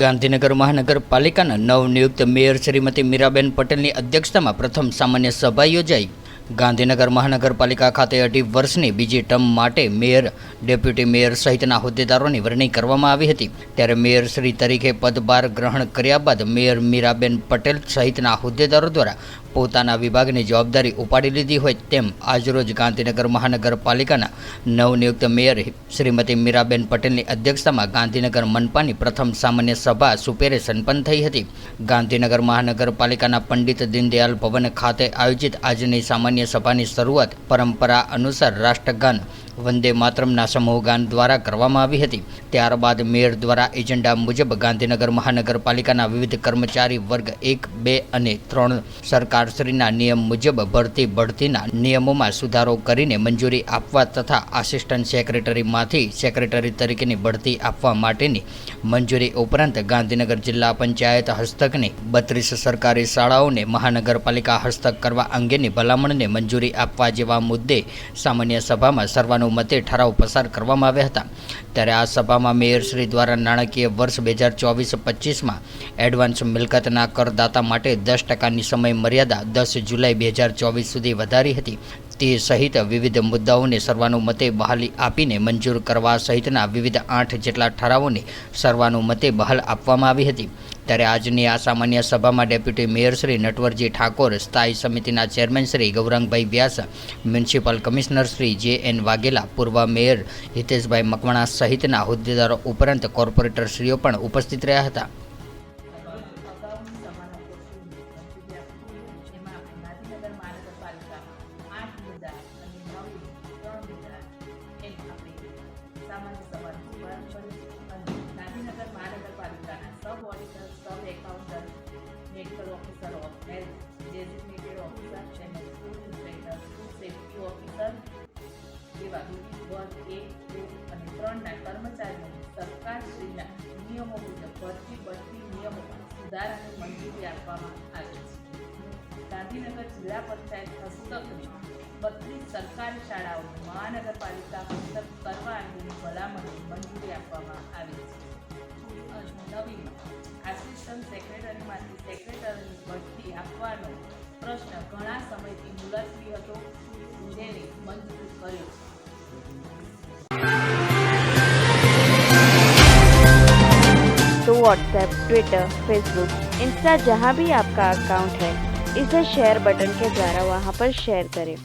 ગાંધીનગર મહાનગરપાલિકાના નવનિયુક્ત મેયર શ્રીમતી મીરાબેન પટેલની અધ્યક્ષતામાં પ્રથમ સામાન્ય સભા યોજાઈ। ગાંધીનગર મહાનગરપાલિકા ખાતે 2.5 વર્ષની બીજી ટર્મ માટે મેયર, ડેપ્યુટી મેયર સહિતના હોદ્દેદારોની વરણી કરવામાં આવી હતી। ત્યારે મેયર શ્રી તરીકે પદભાર ગ્રહણ કર્યા બાદ મેયર મીરાબેન પટેલ સહિતના હોદ્દેદારો દ્વારા પોતાના વિભાગની જવાબદારી ઉપાડી લીધી હોય તેમ આજરોજ ગાંધીનગર મહાનગરપાલિકાના નવનિયુક્ત મેયર શ્રીમતી મીરાબેન પટેલની અધ્યક્ષતામાં ગાંધીનગર મનપાની પ્રથમ સામાન્ય સભા સુપેરે સંપન્ન થઈ હતી। ગાંધીનગર મહાનગરપાલિકાના પંડિત દીનદયાલ ભવન ખાતે આયોજિત આજની સામાન્ય સભાની શરૂઆત પરંપરા અનુસાર રાષ્ટ્રગાન વંદે માતરમના સમૂહગાન દ્વારા કરવામાં આવી હતી। ત્યારબાદ મેયર દ્વારા એજન્ડા મુજબ ગાંધીનગર મહાનગરપાલિકાના વિવિધ કર્મચારી વર્ગ 1, 2 અને 3 સરકારશ્રીના નિયમ મુજબ ભરતી બઢતીના નિયમોમાં સુધારો કરીને મંજૂરી આપવા તથા આસિસ્ટન્ટ સેક્રેટરીમાંથી સેક્રેટરી તરીકેની બઢતી આપવા માટેની મંજૂરી ઉપરાંત ગાંધીનગર જિલ્લા પંચાયત હસ્તકની 32 સરકારી શાળાઓને મહાનગરપાલિકા હસ્તક કરવા અંગેની ભલામણને મંજૂરી આપવા જેવા મુદ્દે સામાન્ય સભામાં સર્વાનુમતે ઠરાવ પસાર કરવામાં આવ્યા હતા। ત્યારે આ સભામાં મેયરશ્રી દ્વારા નાણાકીય વર્ષ 2024-25માં એડવાન્સ મિલકતના કરદાતા માટે 10%ની સમય મર્યાદા 10 જુલાઈ 2024 સુધી વધારી હતી। તે સહિત વિવિધ મુદ્દાઓને સર્વાનુમતે બહાલી આપીને મંજૂર કરવા સહિતના વિવિધ 8 જેટલા ઠરાવોને સર્વાનુમતે બહાલ આપવામાં આવી હતી। ત્યારે આજની આ સામાન્ય સભામાં ડેપ્યુટી મેયર શ્રી નટવરજી ઠાકોર, સ્થાયી સમિતિના ચેરમેન શ્રી ગૌરાંગભાઈ વ્યાસ, મ્યુનિસિપલ કમિશનર શ્રી જે.એન. વાઘેલા, પૂર્વ મેયર હિતેશભાઈ મકવાણા સહિતના હોદ્દેદારો ઉપરાંત કોર્પોરેટરશ્રીઓ પણ ઉપસ્થિત રહ્યા હતા। Medical officer of health, designated officer તેમજ school inspector, food safety officer જેવા વિવિધ વર્ગ 1, 2 અને 3ના કર્મચારીઓને સરકારશ્રીના નિયમો મુજબ ભરતી બઢતી નિયમોમાં સુધારાની મંજૂરી આપવામાં આવી છે। ગાંધીનગર જિલ્લા પંચાયત હસ્તકની 32 સરકારી શાળાઓને મહાનગરપાલિકા હસ્તક કરવા અંગેની ભલામણની મંજૂરી આપવામાં આવી છે। નવીનમાં આસિસ્ટન્ટ સેક્રેટરીમાંથી સેક્રેટરીની બઢતી આપવાનો પ્રશ્ન ઘણા સમયથી મુલતવી હતો, જેને મંજૂર કર્યો છે। तो व्हाट्सएप, ट्विटर, फेसबुक, इंस्टा जहाँ भी आपका अकाउंट है, इसे शेयर बटन के द्वारा वहाँ पर शेयर करें।